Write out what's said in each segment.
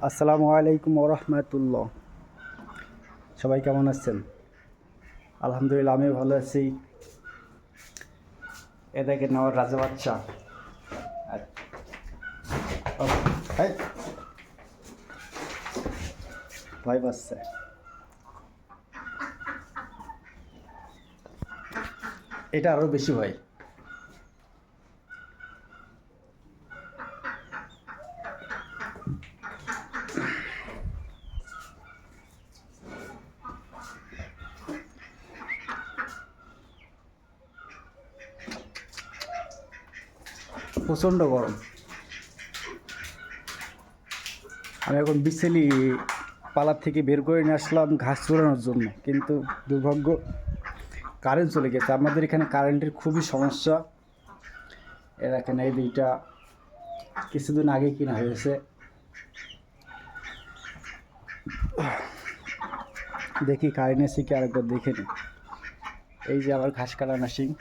আসসালামু আলাইকুম ওরহমতুল্লাহ। সবাই কেমন আছেন? আলহামদুলিল্লাহ, আমি ভালো আছি। এ দেখেন আমার রাজা বাচ্চা। এই, ভয় পাচ্ছে। এটা আরও বেশি ভয়। প্রচণ্ড গরম। আমি এখন বিছেলি পালার থেকে বের করে নিয়ে আসলাম ঘাস চড়ানোর জন্য, কিন্তু দুর্ভাগ্য কারেন্ট চলে গেছে। আমাদের এখানে কারেন্টের খুবই সমস্যা। এ দেখেন এই দুইটা কিছুদিন আগে কিনা হয়েছে। দেখি কারেন্ট এসে কি আরেকবার দেখে নিই। এই যে আবার ঘাস কাটা মেশিন।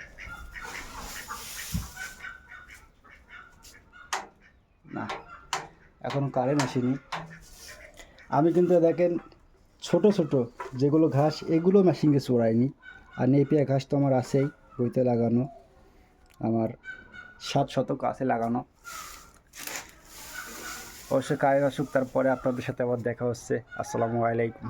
না, এখনও কারেন্ট আসেনি। আমি কিন্তু দেখেন ছোট ছোট যেগুলো ঘাস, এগুলো মেশিনে চড়াইনি। আর নেপিয়া ঘাস তো আমার আছেই, বইতে লাগানো। আমার 7 শতক আছে লাগানো। অবশ্যই কারেন্ট আসুক, তারপরে আপনাদের সাথে আবার দেখা হচ্ছে। আসসালামু আলাইকুম।